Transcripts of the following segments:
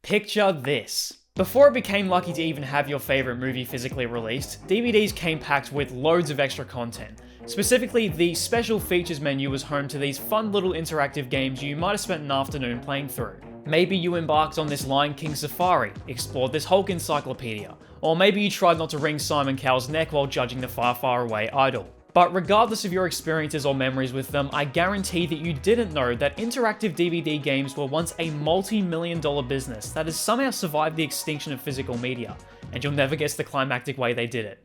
Picture this. Before it became lucky to even have your favorite movie physically released, DVDs came packed with loads of extra content. Specifically, the special features menu was home to these fun little interactive games you might have spent an afternoon playing through. Maybe you embarked on this Lion King safari, explored this Hulk encyclopedia, or maybe you tried not to wring Simon Cowell's neck while judging the far, far away idol. But regardless of your experiences or memories with them, I guarantee that you didn't know that interactive DVD games were once a multi-million-dollar business that has somehow survived the extinction of physical media, and you'll never guess the climactic way they did it.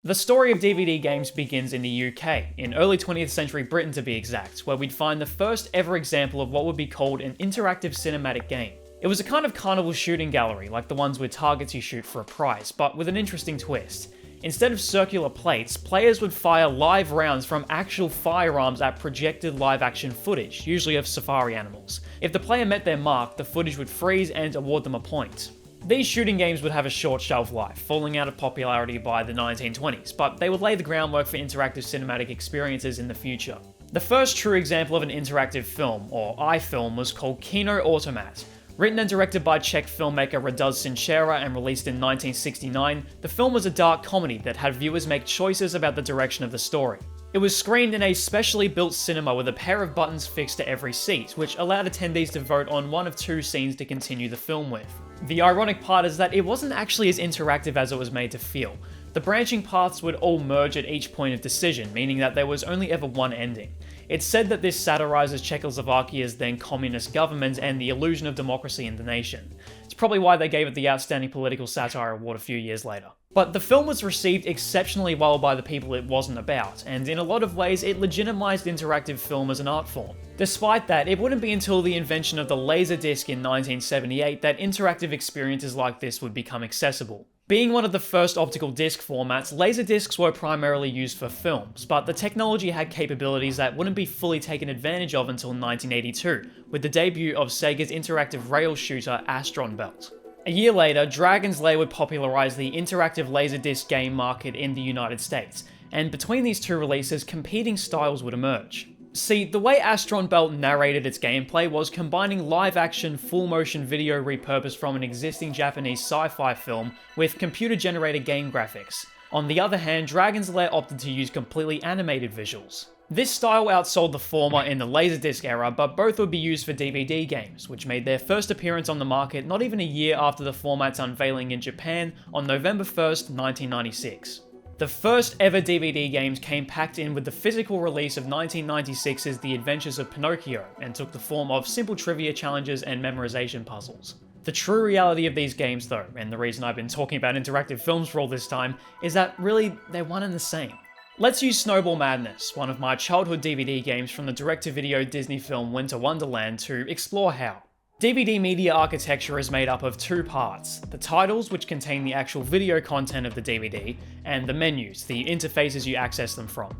The story of DVD games begins in the UK, in early 20th century Britain to be exact, where we'd find the first ever example of what would be called an interactive cinematic game. It was a kind of carnival shooting gallery, like the ones with targets you shoot for a prize, but with an interesting twist. Instead of circular plates, players would fire live rounds from actual firearms at projected live-action footage, usually of safari animals. If the player met their mark, the footage would freeze and award them a point. These shooting games would have a short shelf life, falling out of popularity by the 1920s, but they would lay the groundwork for interactive cinematic experiences in the future. The first true example of an interactive film, or iFilm, was called Kino Automat. Written and directed by Czech filmmaker Raduz Sinchera and released in 1969, the film was a dark comedy that had viewers make choices about the direction of the story. It was screened in a specially built cinema with a pair of buttons fixed to every seat, which allowed attendees to vote on one of two scenes to continue the film with. The ironic part is that it wasn't actually as interactive as it was made to feel. The branching paths would all merge at each point of decision, meaning that there was only ever one ending. It's said that this satirizes Czechoslovakia's then communist government and the illusion of democracy in the nation. It's probably why they gave it the Outstanding Political Satire Award a few years later. But the film was received exceptionally well by the people it wasn't about, and in a lot of ways it legitimized interactive film as an art form. Despite that, it wouldn't be until the invention of the Laserdisc in 1978 that interactive experiences like this would become accessible. Being one of the first optical disc formats, Laserdiscs were primarily used for films, but the technology had capabilities that wouldn't be fully taken advantage of until 1982, with the debut of Sega's interactive rail shooter Astron Belt. A year later, Dragon Lair would popularize the interactive Laserdisc game market in the United States, and between these two releases, competing styles would emerge. See, the way Astron Belt narrated its gameplay was combining live-action, full-motion video repurposed from an existing Japanese sci-fi film with computer-generated game graphics. On the other hand, Dragon Lair opted to use completely animated visuals. This style outsold the former in the Laserdisc era, but both would be used for DVD games, which made their first appearance on the market not even a year after the format's unveiling in Japan on November 1st, 1996. The first ever DVD games came packed in with the physical release of 1996's The Adventures of Pinocchio, and took the form of simple trivia challenges and memorization puzzles. The true reality of these games though, and the reason I've been talking about interactive films for all this time, is that really they're one and the same. Let's use Snowball Madness, one of my childhood DVD games from the direct-to-video Disney film Winter Wonderland, to explore how. DVD media architecture is made up of two parts: the titles, which contain the actual video content of the DVD, and the menus, the interfaces you access them from.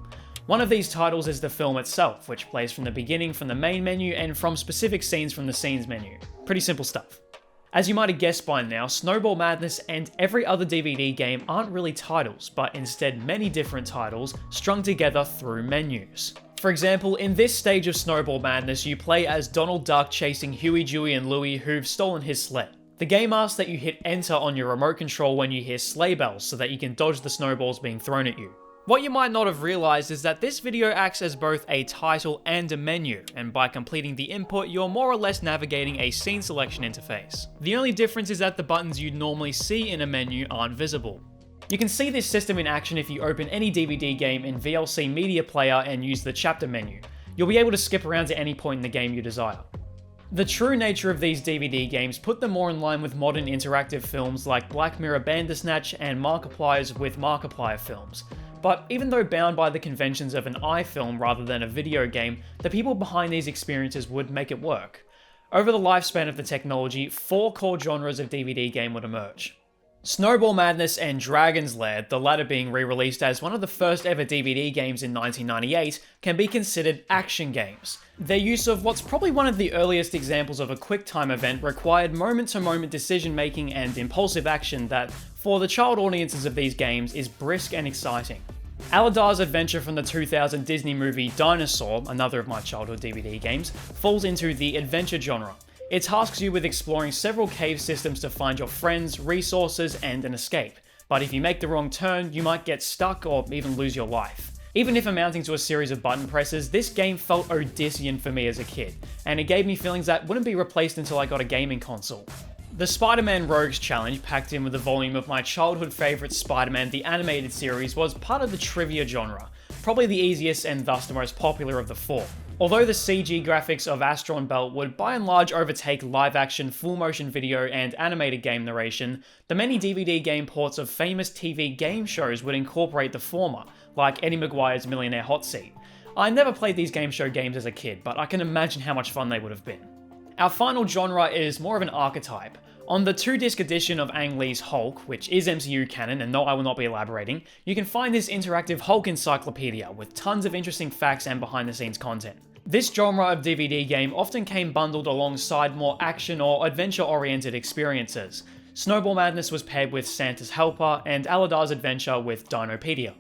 One of these titles is the film itself, which plays from the beginning from the main menu and from specific scenes from the scenes menu. Pretty simple stuff. As you might have guessed by now, Snowball Madness and every other DVD game aren't really titles, but instead many different titles strung together through menus. For example, in this stage of Snowball Madness, you play as Donald Duck chasing Huey, Dewey, and Louie who've stolen his sled. The game asks that you hit enter on your remote control when you hear sleigh bells so that you can dodge the snowballs being thrown at you. What you might not have realized is that this video acts as both a title and a menu, and by completing the input, you're more or less navigating a scene selection interface. The only difference is that the buttons you'd normally see in a menu aren't visible. You can see this system in action if you open any DVD game in VLC Media Player and use the chapter menu. You'll be able to skip around to any point in the game you desire. The true nature of these DVD games put them more in line with modern interactive films like Black Mirror Bandersnatch and Markiplier's with Markiplier films. But even though bound by the conventions of an iFilm rather than a video game, the people behind these experiences would make it work. Over the lifespan of the technology, 4 core genres of DVD game would emerge. Snowball Madness and Dragon Lair, the latter being re-released as one of the first ever DVD games in 1998, can be considered action games. Their use of what's probably one of the earliest examples of a quick-time event required moment-to-moment decision-making and impulsive action that, for the child audiences of these games, is brisk and exciting. Aladar's adventure from the 2000 Disney movie Dinosaur, another of my childhood DVD games, falls into the adventure genre. It tasks you with exploring several cave systems to find your friends, resources, and an escape. But if you make the wrong turn, you might get stuck or even lose your life. Even if amounting to a series of button presses, this game felt Odyssean for me as a kid, and it gave me feelings that wouldn't be replaced until I got a gaming console. The Spider-Man Rogues challenge, packed in with a volume of my childhood favourite Spider-Man the animated series, was part of the trivia genre, probably the easiest and thus the most popular of the four. Although the CG graphics of Astron Belt would by and large overtake live-action, full-motion video and animated game narration, the many DVD game ports of famous TV game shows would incorporate the former, like Eddie Maguire's Millionaire Hot Seat. I never played these game show games as a kid, but I can imagine how much fun they would have been. Our final genre is more of an archetype. On the 2-disc edition of Ang Lee's Hulk, which is MCU canon and no, I will not be elaborating, you can find this interactive Hulk encyclopedia with tons of interesting facts and behind-the-scenes content. This genre of DVD game often came bundled alongside more action or adventure-oriented experiences. Snowball Madness was paired with Santa's Helper, and Aladar's Adventure with Dinopedia.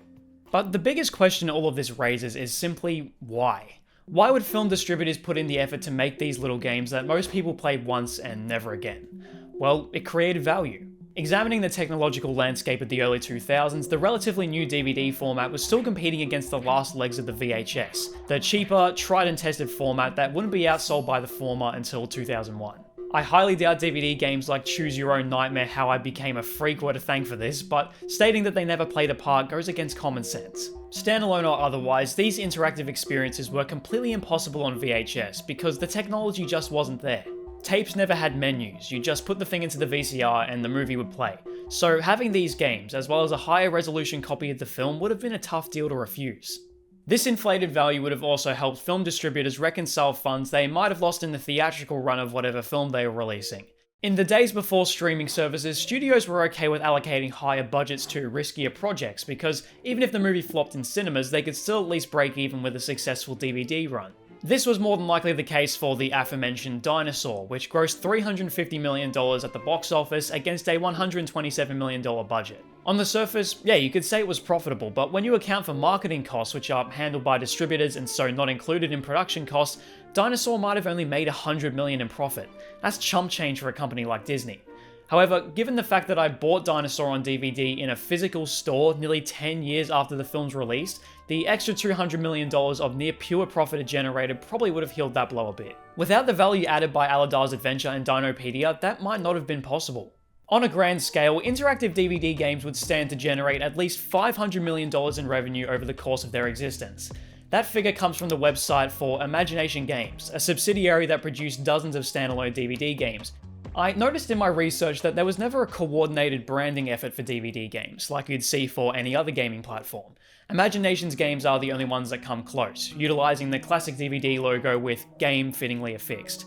But the biggest question all of this raises is simply why? Why would film distributors put in the effort to make these little games that most people played once and never again? Well, it created value. Examining the technological landscape of the early 2000s, the relatively new DVD format was still competing against the last legs of the VHS, the cheaper, tried and tested format that wouldn't be outsold by the former until 2001. I highly doubt DVD games like Choose Your Own Nightmare How I Became a Freak were to thank for this, but stating that they never played a part goes against common sense. Standalone or otherwise, these interactive experiences were completely impossible on VHS because the technology just wasn't there. Tapes never had menus, you just put the thing into the VCR and the movie would play. So having these games, as well as a higher resolution copy of the film, would have been a tough deal to refuse. This inflated value would have also helped film distributors reconcile funds they might have lost in the theatrical run of whatever film they were releasing. In the days before streaming services, studios were okay with allocating higher budgets to riskier projects because even if the movie flopped in cinemas, they could still at least break even with a successful DVD run. This was more than likely the case for the aforementioned Dinosaur, which grossed $350 million at the box office against a $127 million budget. On the surface, yeah, you could say it was profitable, but when you account for marketing costs, which are handled by distributors and so not included in production costs, Dinosaur might have only made $100 million in profit. That's chump change for a company like Disney. However, given the fact that I bought Dinosaur on DVD in a physical store nearly 10 years after the film's release, the extra $200 million of near pure profit it generated probably would have healed that blow a bit. Without the value added by Aladar's Adventure and Dinopedia, that might not have been possible. On a grand scale, interactive DVD games would stand to generate at least $500 million in revenue over the course of their existence. That figure comes from the website for Imagination Games, a subsidiary that produced dozens of standalone DVD games. I noticed in my research that there was never a coordinated branding effort for DVD games, like you'd see for any other gaming platform. Imagination's games are the only ones that come close, utilizing the classic DVD logo with game fittingly affixed.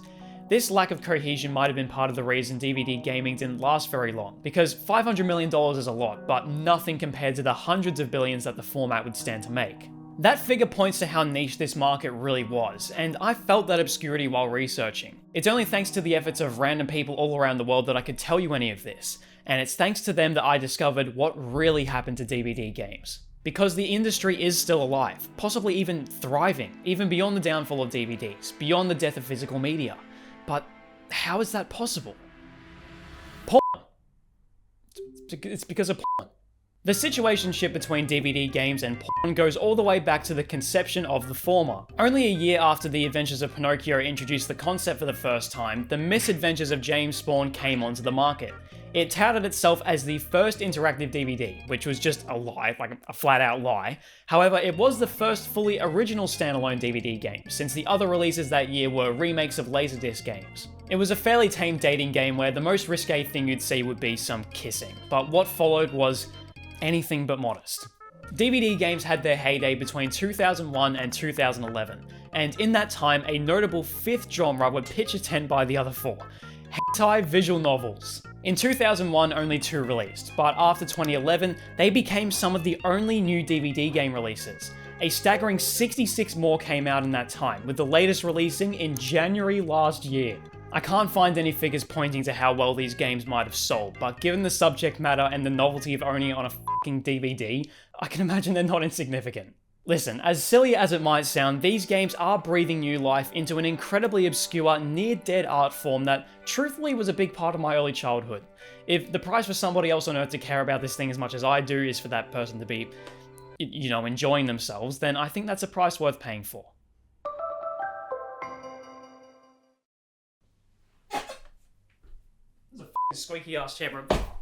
This lack of cohesion might have been part of the reason DVD gaming didn't last very long, because $500 million is a lot, but nothing compared to the hundreds of billions that the format would stand to make. That figure points to how niche this market really was, and I felt that obscurity while researching. It's only thanks to the efforts of random people all around the world that I could tell you any of this, and it's thanks to them that I discovered what really happened to DVD games. Because the industry is still alive, possibly even thriving, even beyond the downfall of DVDs, beyond the death of physical media. But how is that possible? Porn! It's because of porn. The situationship between DVD games and porn goes all the way back to the conception of the former. Only a year after The Adventures of Pinocchio introduced the concept for the first time, The Misadventures of James Spawn came onto the market. It touted itself as the first interactive DVD, which was just a lie, like a flat-out lie. However, it was the first fully original standalone DVD game, since the other releases that year were remakes of Laserdisc games. It was a fairly tame dating game where the most risque thing you'd see would be some kissing, but what followed was anything but modest. DVD games had their heyday between 2001 and 2011, and in that time, a notable fifth genre would pitch a tent by the other four: hentai visual novels. In 2001, only 2 released, but after 2011, they became some of the only new DVD game releases. A staggering 66 more came out in that time, with the latest releasing in January last year. I can't find any figures pointing to how well these games might have sold, but given the subject matter and the novelty of owning it on a fucking DVD, I can imagine they're not insignificant. Listen, as silly as it might sound, these games are breathing new life into an incredibly obscure, near-dead art form that, truthfully, was a big part of my early childhood. If the price for somebody else on Earth to care about this thing as much as I do is for that person to be, you know, enjoying themselves, then I think that's a price worth paying for. This is a squeaky ass chair, bro.